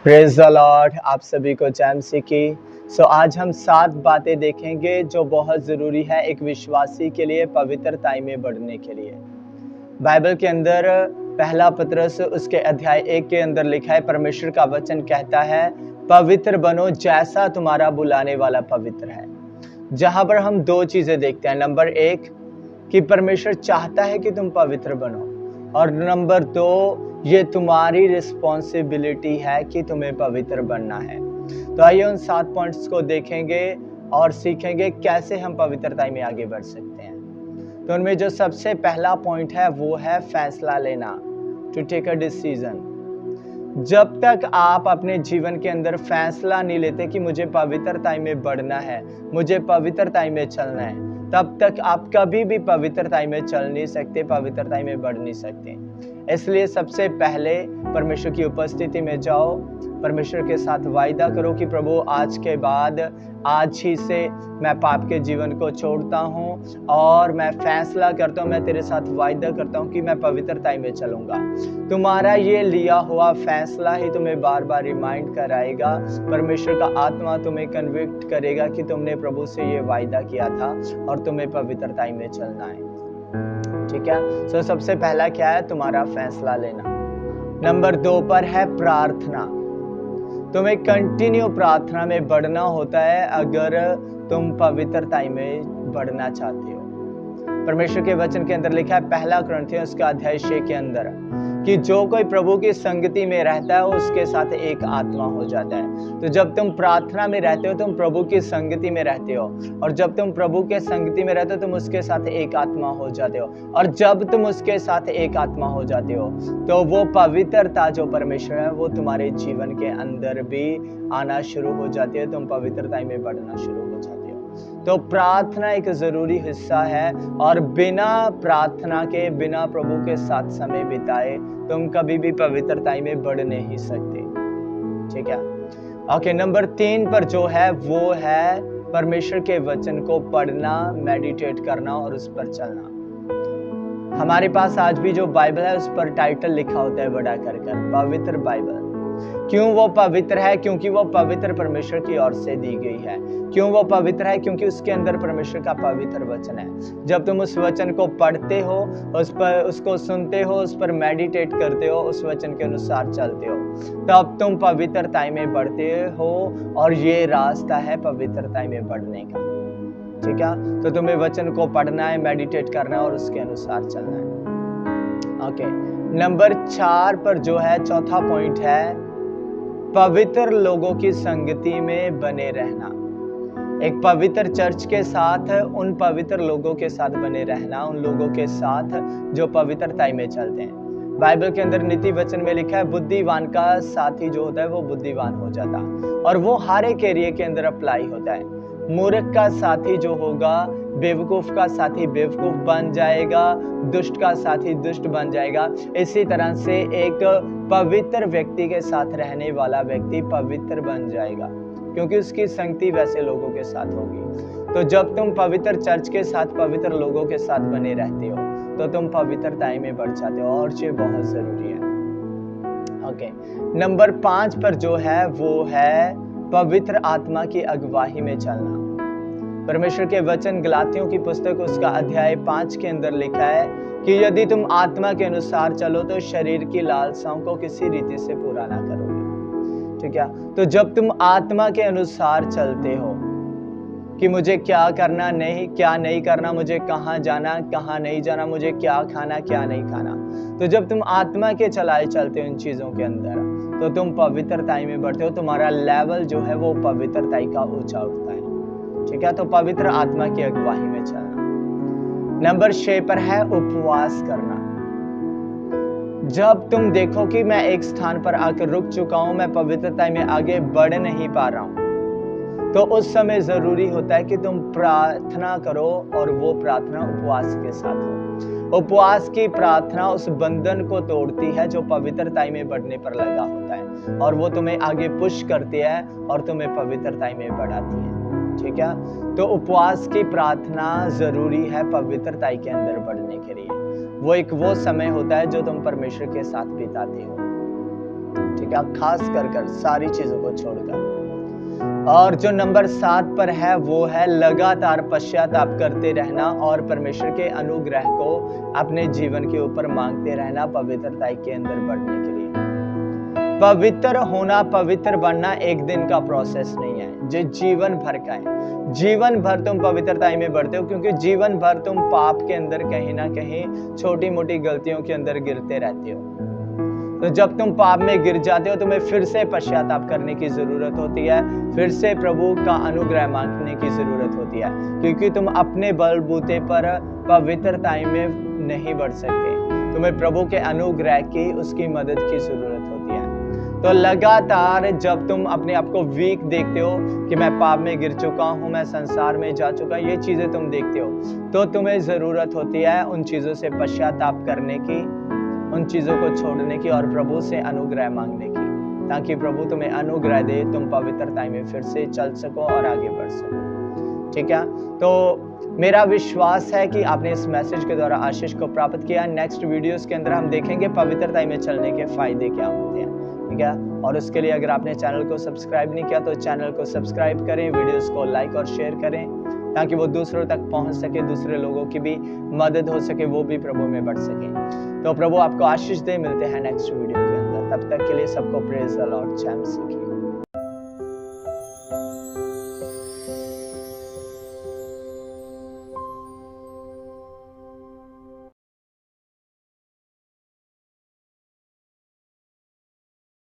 Praise the Lord. आप सभी को जय मसीह की। आज हम 7 बातें देखेंगे जो बहुत ज़रूरी है एक विश्वासी के लिए पवित्रता में बढ़ने के लिए। बाइबल के अंदर पहला पतरस उसके अध्याय 1 के अंदर लिखा है, परमेश्वर का वचन कहता है पवित्र बनो जैसा तुम्हारा बुलाने वाला पवित्र है। जहाँ पर हम 2 चीज़ें देखते हैं। नंबर 1 कि परमेश्वर चाहता है कि तुम पवित्र बनो, और नंबर 2 ये तुम्हारी रिस्पॉन्सिबिलिटी है कि तुम्हें पवित्र बनना है। तो आइए उन 7 पॉइंट्स को देखेंगे और सीखेंगे कैसे हम पवित्रता में आगे बढ़ सकते हैं। तो उनमें जो सबसे पहला पॉइंट है वो है फैसला लेना, टू टेक अ डिसीजन। जब तक आप अपने जीवन के अंदर फैसला नहीं लेते कि मुझे पवित्रता में बढ़ना है, मुझे पवित्रता में चलना है, तब तक आप कभी भी पवित्रता में चल नहीं सकते, पवित्रता में बढ़ नहीं सकते। इसलिए सबसे पहले परमेश्वर की उपस्थिति में जाओ, परमेश्वर के साथ वायदा करो कि प्रभु आज के बाद, आज ही से मैं पाप के जीवन को छोड़ता हूँ और मैं फैसला करता हूँ, मैं तेरे साथ वायदा करता हूँ कि मैं पवित्रता में चलूंगा। तुम्हारा ये लिया हुआ फैसला ही तुम्हें बार बार रिमाइंड कराएगा। परमेश्वर का आत्मा तुम्हें कन्विक्ट करेगा कि तुमने प्रभु से ये वायदा किया था और तुम्हें पवित्रता में चलना है। ठीक है। सबसे पहला क्या है? तुम्हारा फैसला लेना। नंबर 2 पर है प्रार्थना। तुम्हें कंटिन्यू प्रार्थना में बढ़ना होता है अगर तुम पवित्रता में बढ़ना चाहते हो। परमेश्वर के वचन के अंदर लिखा है पहला कुरिन्थियों उसका अध्याय 6 के अंदर कि जो कोई प्रभु की संगति में रहता है उसके साथ एक आत्मा हो जाता है। तो जब तुम प्रार्थना में रहते हो तुम प्रभु की संगति में रहते हो, और जब तुम प्रभु के संगति में रहते हो तुम उसके साथ एक आत्मा हो जाते हो, और जब तुम उसके साथ एक आत्मा हो जाते हो तो वो पवित्रता जो परमेश्वर है वो तुम्हारे जीवन के अंदर भी आना शुरू हो जाती है, तुम पवित्रता में बढ़ना शुरू हो जाते हो। तो प्रार्थना एक जरूरी हिस्सा है, और बिना प्रार्थना के, बिना प्रभु के साथ समय बिताए तुम कभी भी पवित्रता में बढ़ नहीं सकते। ठीक है। ओके, नंबर 3 पर जो है वो है परमेश्वर के वचन को पढ़ना, मेडिटेट करना और उस पर चलना। हमारे पास आज भी जो बाइबल है उस पर टाइटल लिखा होता है बड़ा कर पवित्र बाइबल। क्यों वो पवित्र है? क्योंकि वो पवित्र परमेश्वर की ओर से दी गई है। क्यों वो पवित्र है? क्योंकि उसके अंदर परमेश्वर का पवित्र वचन है। जब तुम उस वचन को पढ़ते हो, उस पर उसको सुनते हो, उस पर मेडिटेट करते हो, उस वचन के अनुसार चलते हो, तब तुम पवित्रता में बढ़ते हो, और ये रास्ता है पवित्रता में बढ़ने का। ठीक है। तो तुम्हें वचन को पढ़ना है, मेडिटेट करना है और उसके अनुसार चलना है। ओके, नंबर 4 पर जो है चौथा पॉइंट है पवित्र लोगों की संगति में बने रहना। एक पवित्र चर्च के साथ, उन पवित्र लोगों के साथ बने रहना, उन लोगों के साथ जो पवित्रता में चलते हैं। बाइबल के अंदर नीति वचन में लिखा है बुद्धिमान का साथी जो होता है वो बुद्धिमान हो जाता है, और वो हर एक एरिया के अंदर अप्लाई होता है। मूर्ख का साथी जो होगा, बेवकूफ का साथी बेवकूफ बन जाएगा, दुष्ट का साथी दुष्ट बन जाएगा। इसी तरह से एक पवित्र व्यक्ति के साथ रहने वाला व्यक्ति पवित्र बन जाएगा, क्योंकि उसकी संगति वैसे लोगों के साथ होगी। तो जब तुम पवित्र चर्च के साथ, पवित्र लोगों के साथ बने रहते हो तो तुम पवित्रता में बढ़ जाते हो, और ये बहुत जरूरी है। ओके, नंबर 5 पर जो है वो है पवित्र आत्मा की अगुवाई में चलना। परमेश्वर के वचन गलातियों की पुस्तक उसका अध्याय 5 के अंदर लिखा है कि यदि तुम आत्मा के अनुसार चलो तो शरीर की लालसाओं को किसी रीति से पूरा ना करोगे। ठीक है। तो जब तुम आत्मा के अनुसार चलते हो कि मुझे क्या करना, नहीं क्या नहीं करना, मुझे कहाँ जाना, कहाँ नहीं जाना, मुझे क्या खाना, क्या नहीं खाना, तो जब तुम आत्मा के चलाए चलते हो इन चीजों के अंदर तो तुम पवित्रता में बढ़ते हो, तुम्हारा लेवल जो है वो पवित्रता का ऊंचा उठता है। ठीक है। तो पवित्र आत्मा की अगुवाई में चलना। नंबर 6 पर है उपवास करना। जब तुम देखो कि मैं एक स्थान पर आकर रुक चुका हूं, मैं पवित्रता में आगे बढ़ नहीं पा रहा हूं, तो उस समय जरूरी होता है कि तुम प्रार्थना करो, और वो प्रार्थना उपवास के साथ हो। उपवास की प्रार्थना उस बंधन को तोड़ती है जो पवित्रता में बढ़ने पर लगा होता है, और वो तुम्हें आगे पुश करती है और तुम्हें पवित्रता में बढ़ाती है। ठीक है। तो उपवास की प्रार्थना जरूरी है पवित्रता के अंदर बढ़ने के लिए। वो समय होता है जो तुम परमेश्वर के साथ बिताते हो। ठीक ठीक है, खास कर सारी चीजों को छोड़कर। और जो नंबर 7 पर है वो है लगातार पश्चाताप करते रहना और परमेश्वर के अनुग्रह को अपने जीवन के ऊपर मांगते रहना पवित्रता के अंदर बढ़ने के लिए। पवित्र होना, पवित्र बनना एक दिन का प्रोसेस नहीं है, जो जीवन भर का है। जीवन भर तुम पवित्रता में बढ़ते हो, क्योंकि जीवन भर तुम पाप के अंदर कहीं ना कहीं छोटी मोटी गलतियों के अंदर गिरते रहते हो। तो जब तुम पाप में गिर जाते हो, तुम्हें फिर से पश्चाताप करने की जरूरत होती है, फिर से प्रभु का अनुग्रह मांगने की जरूरत होती है, क्योंकि तुम अपने बलबूते पर पवित्रता में नहीं बढ़ सकते। तुम्हें प्रभु के अनुग्रह की, उसकी मदद की जरूरत होती है। तो लगातार जब तुम अपने आप को वीक देखते हो कि मैं पाप में गिर चुका हूं, मैं संसार में जा चुका, ये चीजें तुम देखते हो, तो तुम्हें जरूरत होती है उन चीजों से पश्चाताप करने की, उन चीजों को छोड़ने की और प्रभु से अनुग्रह मांगने की, ताकि प्रभु तुम्हें अनुग्रह दे, तुम पवित्रता में फिर से चल सको और आगे बढ़ सको। ठीक है, तो मेरा विश्वास है कि आपने इस मैसेज के द्वारा आशीष को प्राप्त किया। नेक्स्ट वीडियोस के अंदर हम देखेंगे पवित्रता में चलने के फायदे क्या होते हैं। ठीक है, और उसके लिए अगर आपने चैनल को सब्सक्राइब नहीं किया तो चैनल को सब्सक्राइब करें, वीडियोस को लाइक और शेयर करें, ताकि वो दूसरों तक पहुंच सके, दूसरे लोगों की भी मदद हो सके, वो भी प्रभु में बढ़ सके। तो प्रभु आपको आशीष दे। मिलते हैं नेक्स्ट वीडियो के अंदर, तब तक के लिए सबको प्रेज द लॉर्ड। जय मसीह की।